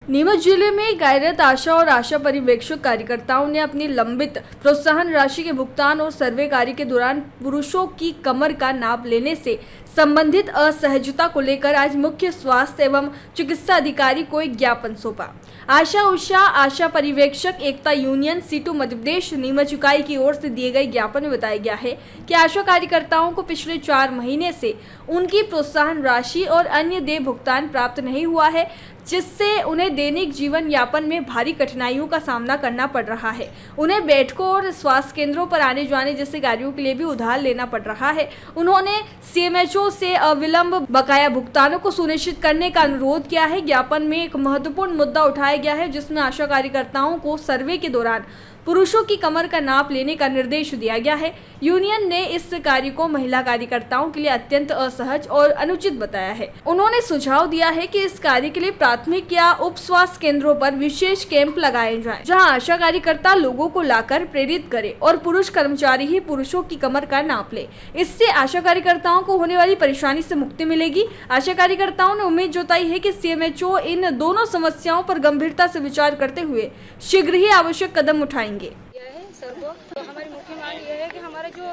नीमच जिले में कार्यरत आशा और आशा परिवेक्षक कार्यकर्ताओं ने अपनी लंबित प्रोत्साहन राशि के भुगतान और सर्वे कार्य के दौरान पुरुषों की कमर का नाप लेने से संबंधित असहजता को लेकर आज मुख्य स्वास्थ्य एवं चिकित्सा अधिकारी को एक ज्ञापन सौंपा। आशा उषा आशा परिवेक्षक एकता यूनियन सीटू मध्य प्रदेश नीमच इकाई की ओर से दिए गए ज्ञापन में बताया गया है कि आशा कार्यकर्ताओं को पिछले 4 महीने से उनकी प्रोत्साहन राशि और अन्य देय भुगतान प्राप्त नहीं हुआ है, जिससे उन्हें दैनिक जीवन यापन में भारी कठिनाइयों का सामना करना पड़ रहा है। उन्हें बैठकों और स्वास्थ्य केंद्रों पर आने जाने जैसे कार्यों के लिए भी उधार लेना पड़ रहा है। उन्होंने सीएमएचओ से अविलंब बकाया भुगतानों को सुनिश्चित करने का अनुरोध किया है। ज्ञापन में एक महत्वपूर्ण मुद्दा उठाया गया है, जिसमें आशा कार्यकर्ताओं को सर्वे के दौरान पुरुषों की कमर का नाप लेने का निर्देश दिया गया है। यूनियन ने इस कार्य को महिला कार्यकर्ताओं के लिए अत्यंत असहज और अनुचित बताया है। उन्होंने सुझाव दिया है कि इस कार्य के लिए प्राथमिक या उप स्वास्थ्य केंद्रों पर विशेष कैंप लगाए जाएं, जहां आशा कार्यकर्ता लोगों को लाकर प्रेरित करे और पुरुष कर्मचारी ही पुरुषों की कमर का नाप ले। इससे आशा कार्यकर्ताओं को होने वाली परेशानी से मुक्ति मिलेगी। आशा कार्यकर्ताओं ने उम्मीद जताई है कि सीएमएचओ इन दोनों समस्याओं पर गंभीरता से विचार करते हुए शीघ्र ही आवश्यक कदम उठाएंगे। सर को तो हमारी मुख्य मांग ये है कि हमारा जो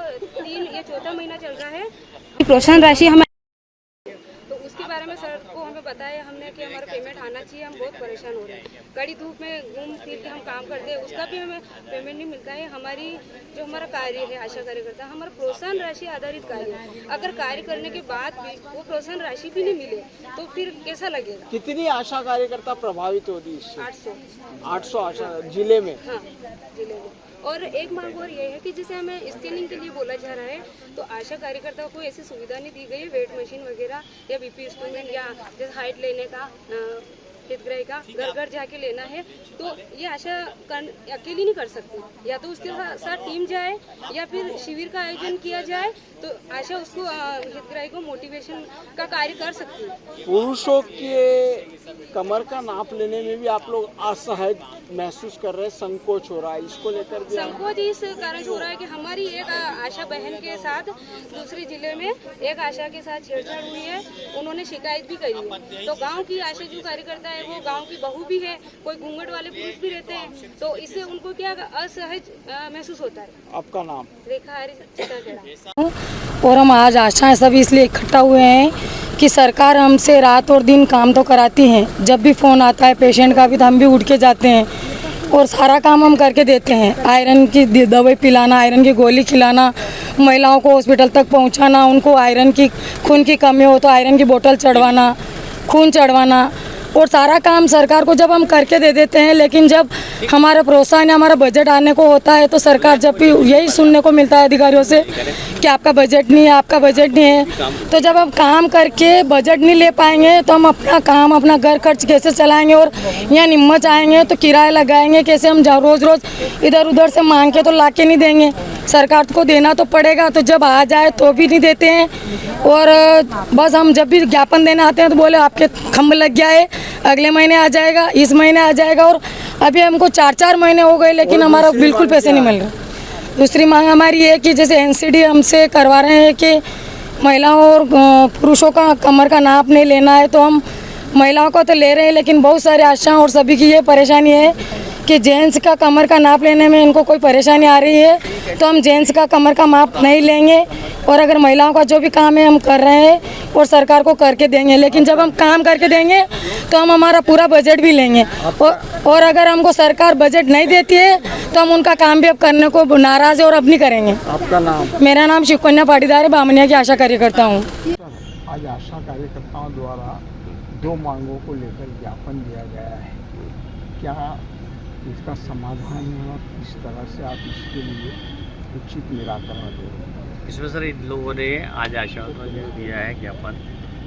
4था महीना चल रहा है प्रोत्साहन राशि हमें, तो उसके बारे में सर को हमें बताया हमने कि हमारा पेमेंट आना चाहिए। हम बहुत परेशान हो रहे हैं, कड़ी धूप में घूम फिर के हम काम करते हैं, उसका भी हमें पेमेंट नहीं मिलता है। हमारा कार्य है आशा कार्यकर्ता, हमारा प्रोत्साहन राशि आधारित कार्य है। अगर कार्य करने के बाद भी वो प्रोत्साहन राशि भी नहीं मिले तो फिर कैसा लगेगा। कितनी आशा कार्यकर्ता प्रभावित होती इससे? 800 आशा जिले में। हाँ, जिले में। और एक मांग और ये है कि जैसे हमें स्कैनिंग के लिए बोला जा रहा है, तो आशा कार्यकर्ताओं को ऐसी सुविधा नहीं दी गई है, वेट मशीन वगैरह या बीपी इंस्ट्रूमेंट या जैसे हाइट लेने का, हितग्राही का घर घर जाके लेना है, तो ये आशा अकेली नहीं कर सकती। या तो उसके साथ टीम जाए या फिर शिविर का आयोजन किया जाए, तो आशा उसको हितग्राही को मोटिवेशन का कार्य कर सकती है। पुरुषों के कमर का नाप लेने में भी आप लोग असहज महसूस कर रहे हैं, संकोच हो रहा है, इसको लेकर भी संकोच इस कारण हो रहा है कि हमारी एक आशा बहन के साथ दूसरे जिले में एक आशा के साथ छेड़छाड़ हुई है, उन्होंने शिकायत भी करी है। तो गांव की आशा जो कार्यकर्ता है वो गांव की बहू भी है, कोई घूंघट वाले पुरुष भी रहते हैं, तो इससे उनको क्या असहज महसूस होता है। आपका नाम? रेखा हरी। और हम आज आशाएं सभी इसलिए इकट्ठा हुए हैं कि सरकार हमसे रात और दिन काम तो कराती हैं। जब भी फ़ोन आता है पेशेंट का भी तो हम भी उठ के जाते हैं और सारा काम हम करके देते हैं। आयरन की दवाई पिलाना, आयरन की गोली खिलाना, महिलाओं को हॉस्पिटल तक पहुंचाना, उनको आयरन की खून की कमी हो तो आयरन की बोतल चढ़वाना, खून चढ़वाना, और सारा काम सरकार को जब हम करके दे देते हैं, लेकिन जब हमारा प्रोत्साहन हमारा बजट आने को होता है तो सरकार जब भी यही सुनने को मिलता है अधिकारियों से कि आपका बजट नहीं है, आपका बजट नहीं है। तो जब हम काम करके बजट नहीं ले पाएंगे तो हम अपना काम, अपना घर खर्च कैसे चलाएंगे, और यहाँ नीमच आएंगे तो किराया लगाएंगे कैसे, हम रोज़ रोज़ इधर उधर से मांग के तो ला के नहीं देंगे, सरकार को देना तो पड़ेगा। तो जब आ जाए तो भी नहीं देते हैं, और बस हम जब भी ज्ञापन देने आते हैं तो बोले आपके खंभ लग गया है, अगले महीने आ जाएगा, इस महीने आ जाएगा, और अभी हमको 4 महीने हो गए लेकिन हमारा बिल्कुल पैसे नहीं मिल रहे। दूसरी मांग हमारी ये है कि जैसे एनसीडी हमसे करवा रहे हैं कि महिलाओं और पुरुषों का कमर का नाप नहीं लेना है, तो हम महिलाओं का तो ले रहे हैं, लेकिन बहुत सारे आशाएं और सभी की ये परेशानी है कि जेंट्स का कमर का नाप लेने में इनको कोई परेशानी आ रही है, तो हम जेंट्स का कमर का माप नहीं लेंगे। और अगर महिलाओं का जो भी काम है हम कर रहे हैं और सरकार को करके देंगे, लेकिन जब हम काम करके देंगे तो हम हमारा पूरा बजट भी लेंगे, और अगर हमको सरकार बजट नहीं देती है तो हम उनका काम भी अब करने को नाराज़ है और अब नहीं करेंगे। आपका नाम? मेरा नाम शिवकन्या पाटीदार है, बामनिया की आशा कार्यकर्ता हूँ। आज आशा कार्यकर्ताओं द्वारा 2 मांगों को लेकर ज्ञापन दिया गया है, क्या इसका समाधान है और किस तरह से आप इसके लिए उचित निराकरण देंगे? इसमें सर इन लोगों ने आज आशा को जो दिया है ज्ञापन,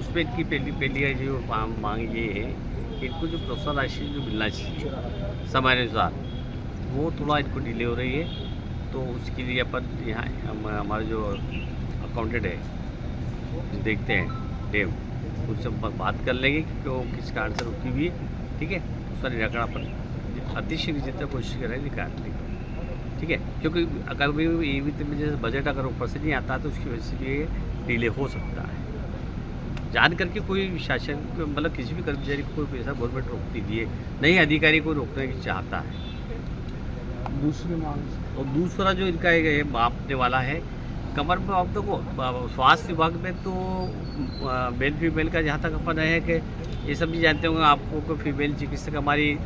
उसमें इनकी पहली जो मांग ये है कि इनको जो प्रोत्साहन राशि जो मिलना चाहिए समयानुसार, वो थोड़ा इनको डिले हो रही है। तो उसके लिए अपन यहाँ हमारे जो अकाउंटेंट है जो देखते हैं डेम, उससे बात कर लेंगे कि वो किस कारण से रुकी हुई है, ठीक है। उसका निराकरण अपन अतिशीघ्र जितना कोशिश करें निकालने की, ठीक है। क्योंकि अगर भी ये भी जैसे बजट अगर ऊपर से नहीं आता तो उसकी वजह से ये डिले हो सकता है। जान करके कोई शासन मतलब किसी भी कर्मचारी को कोई पैसा गवर्नमेंट रोकती नहीं है, नहीं अधिकारी को रोकने की चाहता है। दूसरी मांग और दूसरा जो इनका ये मापने वाला है कमर में, अब तो स्वास्थ्य विभाग में तो मेल फीमेल का जहाँ तक अपन है कि ये सब भी जानते होंगे आपको कि फीमेल चिकित्सक हमारी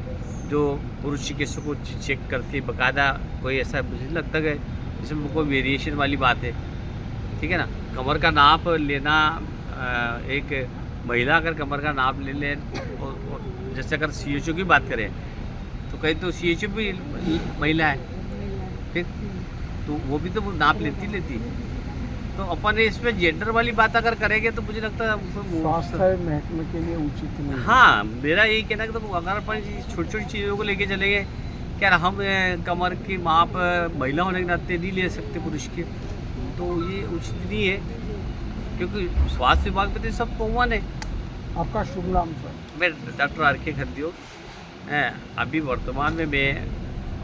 जो पुरुष चिकित्सक को चेक करती है बाकायदा, कोई ऐसा मुझे लगता है इसमें कोई वेरिएशन वाली बात है, ठीक है ना। कमर का नाप लेना, एक महिला अगर कमर का नाप ले लें और जैसे अगर CHO की बात करें तो कहीं तो CHO भी महिला है, ठीक, तो वो भी तो नाप लेती। तो अपन इसमें जेंडर वाली बात अगर करेंगे तो मुझे लगता है स्वास्थ्य महकमे के लिए उचित नहीं है। हाँ, मेरा यही कहना है कि तो अगर अपन छोटी छोटी चीज़ों को लेके चलेंगे, क्या हम कमर की माप महिला होने के नाते नहीं ले सकते पुरुष की, तो ये उचित नहीं है, क्योंकि स्वास्थ्य विभाग में तो सब कॉमन है। आपका शुभ नाम सर? मैं डॉक्टर RK खरदियो। अभी वर्तमान में मैं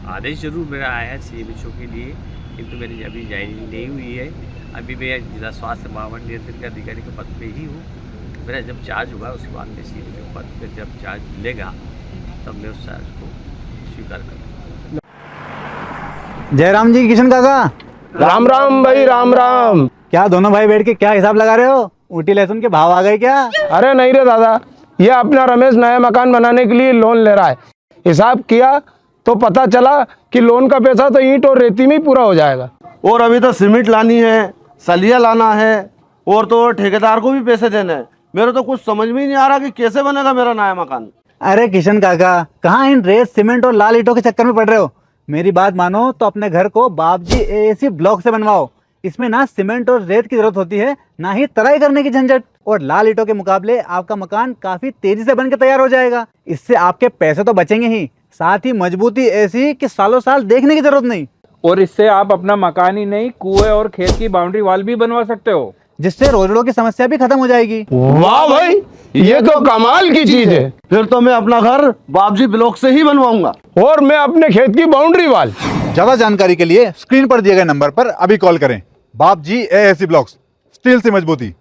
आदेश जरूर मेरा आया है CMHO के लिए, किंतु मेरी अभी ज्वाइनिंग नहीं हुई है। अभी मैं जिला स्वास्थ्य महामंडल नियंत्रण के अधिकारी के पद पे ही हूँ। मेरा जब चार्ज होगा उसके बाद में CMHO के पद पे जब चार्ज मिलेगा तब मैं उस चार्ज को स्वीकार करूँगा। जयराम जी, किशन काका, राम राम भाई, राम राम। क्या दोनों भाई बैठ के क्या हिसाब लगा रहे हो? ऊटी लहसुन के भाव आ गए क्या? अरे नहीं रे दादा, ये अपना रमेश नया मकान बनाने के लिए लोन ले रहा है। हिसाब किया तो पता चला कि लोन का पैसा तो ईंट और रेती में ही पूरा हो जाएगा। और अभी तो सीमेंट लानी है, सलिया लाना है, और तो ठेकेदार को भी पैसे देने हैं। मेरे तो कुछ समझ में ही नहीं आ रहा कि कैसे बनेगा मेरा नया मकान। अरे किशन काका, कहाँ इन रेत सीमेंट और लाल ईंटों के चक्कर में पड़ रहे हो? मेरी बात मानो तो अपने घर को बाबजी AAC ब्लॉक से बनवाओ। इसमें ना सीमेंट और रेत की जरूरत होती है, ना ही तराई करने की झंझट, और लाल ईंटों के मुकाबले आपका मकान काफी तेजी से बनकर तैयार हो जाएगा। इससे आपके पैसे तो बचेंगे ही, साथ ही मजबूती ऐसी कि सालों साल देखने की जरूरत नहीं। और इससे आप अपना मकान ही नहीं, कुएं और खेत की बाउंड्री वॉल भी बनवा सकते हो, जिससे रोजड़ों की समस्या भी खत्म हो जाएगी। वाह भाई, ये तो कमाल की चीज है। फिर तो मैं अपना घर बाबजी ब्लॉक से ही बनवाऊंगा। और मैं अपने खेत की बाउंड्री वाल। ज्यादा जानकारी के लिए स्क्रीन पर दिए गए नंबर पर अभी कॉल करें। बाबजी AAC ब्लॉक्स, स्टील से मजबूती।